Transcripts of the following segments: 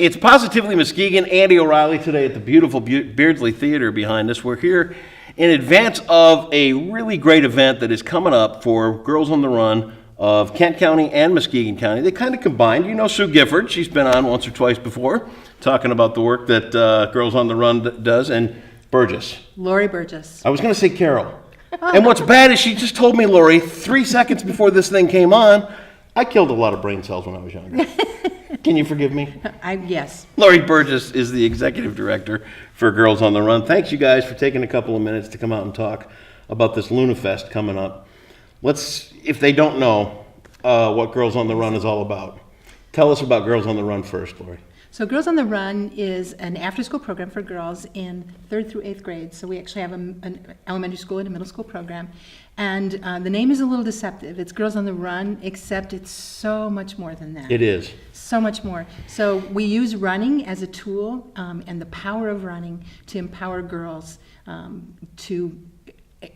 It's Positively Muskegon. Andy O'Reilly today at the beautiful Beardsley Theater behind us. We're here in advance of a really great event that is coming up for Girls on the Run of Kent County and Muskegon County. They kind of combined. You know Sue Gifford. She's been on once or twice before talking about the work that Girls on the Run does. And Burgess. Lori Burgess. I was going to say Carol. And what's bad is she just told me, Lori, 3 seconds before this thing came on, I killed a lot of brain cells when I was younger. Can you forgive me? Yes. Lori Burgess is the executive director for Girls on the Run. Thanks, you guys, for taking a couple of minutes to come out and talk about this Lunafest coming up. If they don't know what Girls on the Run is all about, tell us about Girls on the Run first, Lori. So Girls on the Run is an after-school program for girls in 3rd through 8th grade. So we actually have an elementary school and a middle school program. And the name is a little deceptive. It's Girls on the Run, except it's so much more than that. It is. So much more. So we use running as a tool and the power of running to empower girls to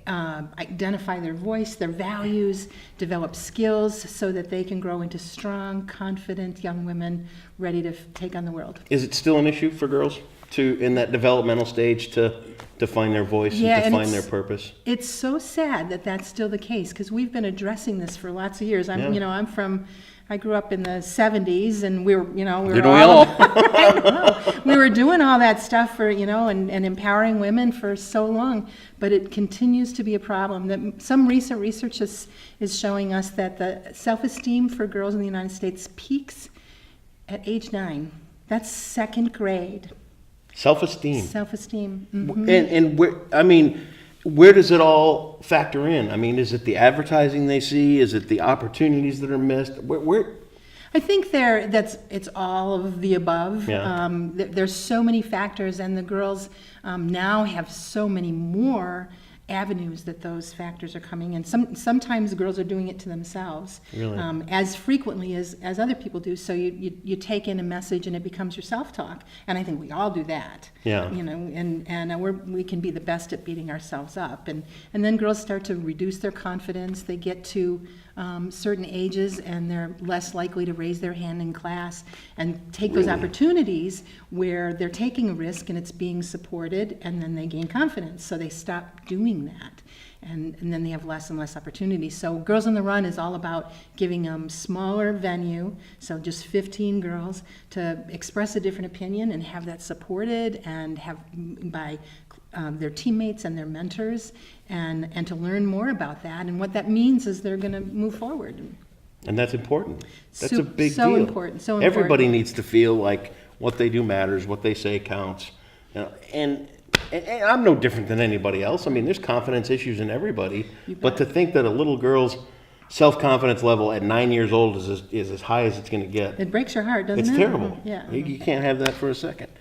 identify their voice, their values, develop skills so that they can grow into strong, confident young women ready to take on the world. Is it still an issue for girls in that developmental stage to find their voice and to find their purpose? It's so sad that that's still the case because we've been addressing this for lots of years. I grew up in the 70s, and we were doing all that stuff for, and empowering women for so long, but it continues to be a problem. That some recent research is showing us that the self-esteem for girls in the United States peaks at age 9. That's 2nd grade. Self-esteem. Self-esteem. Mm-hmm. And where does it all factor in? I mean, is it the advertising they see? Is it the opportunities that are missed? Where? I think it's all of the above. Yeah. There's so many factors, and the girls now have so many more avenues that those factors are coming in. Sometimes girls are doing it to themselves, really? As frequently as other people do. So you take in a message and it becomes your self-talk, and I think we all do that. Yeah. And we can be the best at beating ourselves up, and then girls start to reduce their confidence. They get to certain ages and they're less likely to raise their hand in class and take those opportunities where they're taking a risk and it's being supported, and then they gain confidence, so they stop doing that, and then they have less and less opportunities. So Girls on the Run is all about giving them smaller venue, so just 15 girls, to express a different opinion and have that supported and have by their teammates and their mentors, and to learn more about that. And what that means is they're going to move forward. And that's important. That's a big deal. So important. Everybody needs to feel like what they do matters, what they say counts. And I'm no different than anybody else. I mean, there's confidence issues in everybody. But to think that a little girl's self-confidence level at 9 years old is as high as it's going to get. It breaks your heart, doesn't it? It's terrible. Yeah. You can't have that for a second.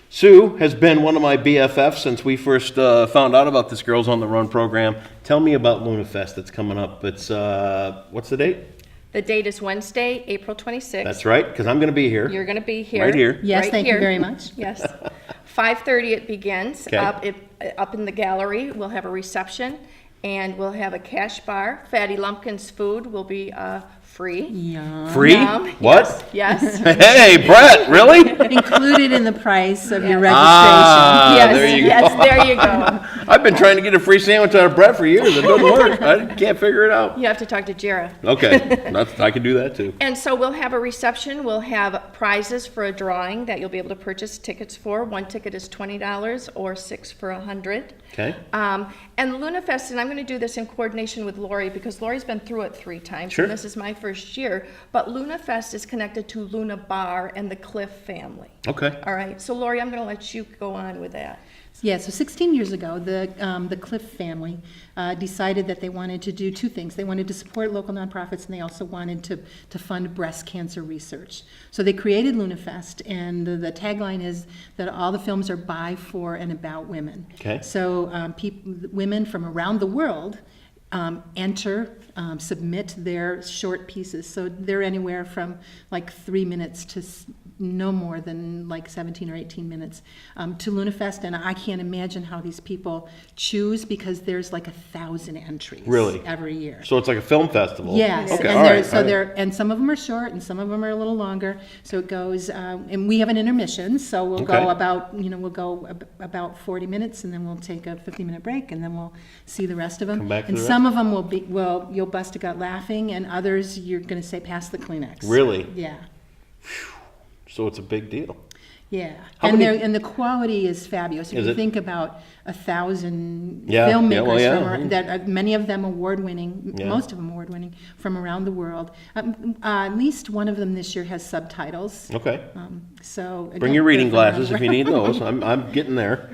Sue has been one of my BFFs since we first found out about this Girls on the Run program. Tell me about Lunafest that's coming up. It's, what's the date? The date is Wednesday, April 26th. That's right, because I'm going to be here. You're going to be here. Right here. Yes, right thank here. you very much. Yes. 5:30 it begins. Okay. Up in the gallery, we'll have a reception, and we'll have a cash bar. Fatty Lumpkin's food will be free. Yum. Free? Yum. What? Yes. Hey, Brett, really? Included in the price of your registration. Yes. There you go. Yes, there you go. I've been trying to get a free sandwich out of Brett for years. It doesn't work. I can't figure it out. You have to talk to Jera. Okay, I can do that too. And so we'll have a reception. We'll have prizes for a drawing that you'll be able to purchase tickets for. One ticket is $20 or 6 for $100. Okay. And Lunafest, and I'm going to do this in coordination with Lori because Lori's been through it 3 times. Sure. And this is my first year. But Lunafest is connected to Luna Bar and the Cliff family. Okay. All right. So Lori, I'm going to let you go on with that. Yeah, so 16 years ago, the Cliff family decided that they wanted to do 2 things. They wanted to support local nonprofits, and they also wanted to fund breast cancer research. So they created Lunafest, and the tagline is that all the films are by, for, and about women. Okay. So women from around the world submit their short pieces. So they're anywhere from like 3 minutes to no more than like 17 or 18 minutes to Lunafest, and I can't imagine how these people choose, because there's like 1,000 entries Really? every year. So it's like a film festival? Yes, Okay, and all right. and some of them are short, and some of them are a little longer. So it goes, and we have an intermission, so we'll Okay. go about 40 minutes, and then we'll take a 50-minute break, and then we'll see the rest of them. Come back for And the some of them you'll bust a gut laughing, and others you're going to say pass the Kleenex. Really? Yeah. So it's a big deal. Yeah, How and many- and the quality is fabulous. If Is you it? think about 1,000 Yeah, yeah, filmmakers, well, yeah. that many of them award-winning, Yeah. most of them award-winning, from around the world. At least one of them this year has subtitles. Okay. So Bring again, your reading they're from glasses if around you the need those. I'm getting there.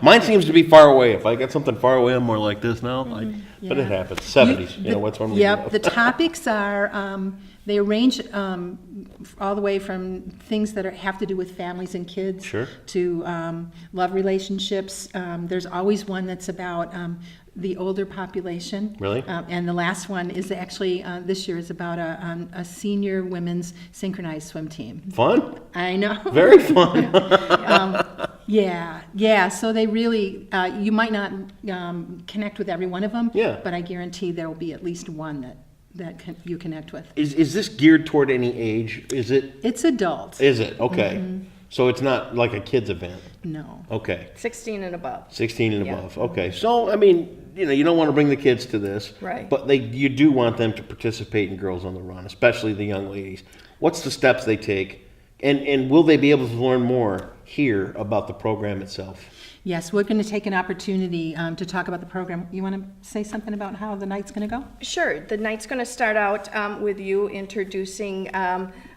Mine seems to be far away. If I get something far away, I'm more like this now. But it Yeah. happens. 70s. What's wrong with Yep, you? the topics are, they range all the way from things that have to do with families and kids Sure. to love relationships. There's always one that's about the older population. Really? And the last one is actually, this year, is about a senior women's synchronized swim team. Fun? I know. Very fun. Yeah, so they really, you might not connect with every one of them. Yeah. But I guarantee there will be at least one that you connect with. Is this geared toward any age? Is it? It's adult. Is it? Okay. So it's not like a kid's event. No. Okay. 16 and above. 16 and Yeah. above. Okay. So, I mean, you don't want to bring the kids to this. Right. But you do want them to participate in Girls on the Run, especially the young ladies. What's the steps they take? And will they be able to learn more here about the program itself? Yes, we're going to take an opportunity to talk about the program. You want to say something about how the night's going to go? Sure. The night's going to start out with you introducing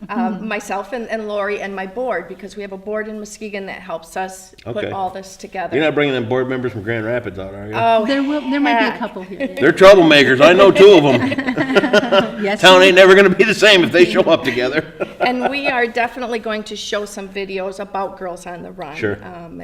myself and Lori and my board, because we have a board in Muskegon that helps us Okay. put all this together. You're not bringing them board members from Grand Rapids out, are you? Oh, There might be a heck. couple here. They're troublemakers. I know two of them. Yes. Town ain't never going to be the same if they show up together. And we are definitely going to show some videos about Girls on the Run. Sure.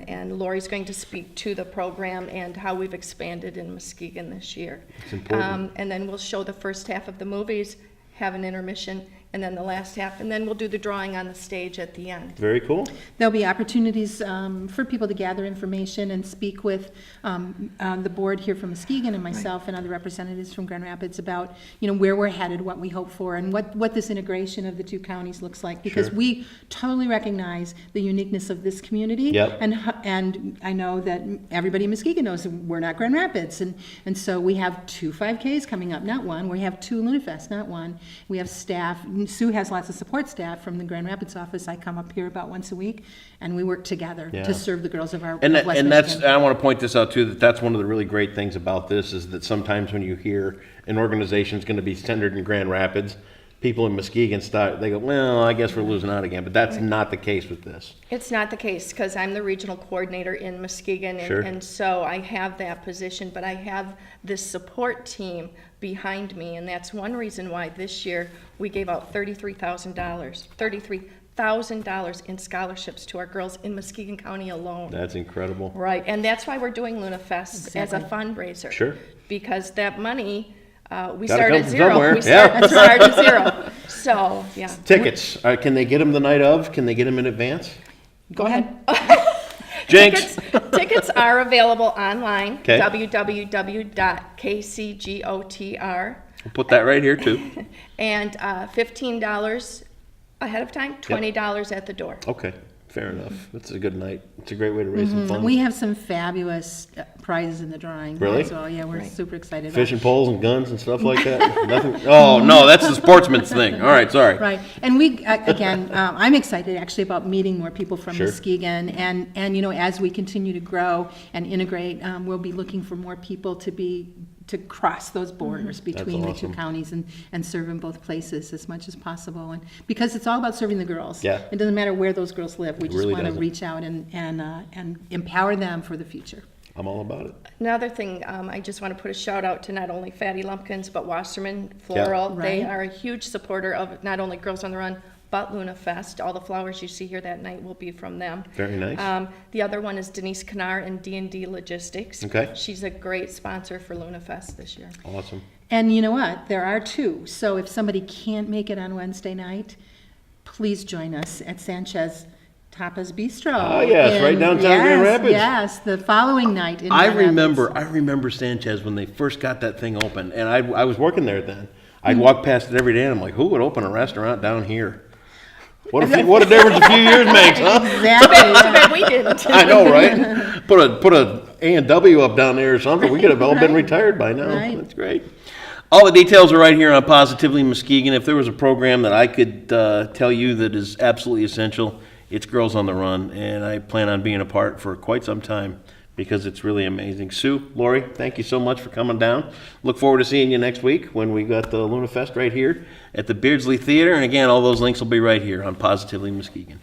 And Lori's going to speak to the program and how we've expanded in Muskegon this year. It's important. And then we'll show the first half of the movies, have an intermission, and then the last half, and then we'll do the drawing on the stage at the end. Very cool. There'll be opportunities for people to gather information and speak with the board here from Muskegon and myself and other representatives from Grand Rapids about, where we're headed, what we hope for, and what this integration of the two counties looks like. Because Sure. we totally recognize the uniqueness of this community. Yep. And I know that everybody in Muskegon knows that we're not Grand Rapids. And so we have 2 5Ks coming up, not one. We have 2 Lunafest, not one. We have staff. Sue has lots of support staff from the Grand Rapids office. I come up here about once a week, and we work together Yeah. to serve the girls of our And of West that's, Michigan. I want to point this out too, that's one of the really great things about this, is that sometimes when you hear an organization's going to be centered in Grand Rapids, people in Muskegon they go, well, I guess we're losing out again. But that's not the case with this. It's not the case, because I'm the regional coordinator in Muskegon, Sure. and so I have that position, but I have this support team behind me, and that's one reason why this year we gave out $33,000 in scholarships to our girls in Muskegon County alone. That's incredible. Right, and that's why we're doing Lunafest as a Exactly. fundraiser. Sure. Because that money, we Gotta start come at from zero. somewhere, We yeah. start at zero. So, yeah. Tickets, can they get them the night of? Can they get them in advance? Go ahead. Jinx. Tickets are available online, 'Kay. www.kcgotr, We'll put that right here too. and $15 ahead of time, $20 at the door. Okay, fair enough. It's a good night. It's a great way to raise some funds. We have some fabulous prizes in the drawing. Really? So, yeah, we're super excited about it. Fishing poles and guns and stuff like that? Nothing? Oh, no, that's the sportsman's thing. All right, sorry. Right, and we, again, I'm excited actually about meeting more people from Sure. Muskegon, and as we continue to grow and integrate, we'll be looking for more people to cross those borders between the two awesome. counties and serve in both places as much as possible, and because it's all about serving the girls. Yeah. It doesn't matter where those girls live, we just really want to doesn't. reach out and empower them for the future. I'm all about it. Another thing, I just want to put a shout out to not only Fatty Lumpkins, but Wasserman Floral. Yeah. They Right. are a huge supporter of not only Girls on the Run, but Lunafest. All the flowers you see here that night will be from them. Very nice. The other one is Denise Knar and D&D Logistics. Okay. She's a great sponsor for Lunafest this year. Awesome. And you know what? There are 2. So if somebody can't make it on Wednesday night, please join us at Sanchez Tapas Bistro. Oh, yes, right in- downtown Grand yes, Rapids. Yes, the following night in I Grand Rapids. remember Sanchez when they first got that thing open, and I was working there then. I'd walk past it every day, and I'm like, who would open a restaurant down here? What a difference a few years makes, huh? Exactly. Too bad we didn't. I know, right? Put a A&W up down there or something. We could have all been retired by now. Right. That's great. All the details are right here on Positively Muskegon. If there was a program that I could tell you that is absolutely essential, it's Girls on the Run, and I plan on being a part for quite some time because it's really amazing. Sue, Lori, thank you so much for coming down. Look forward to seeing you next week when we got the Lunafest right here at the Beardsley Theater. And again, all those links will be right here on Positively Muskegon.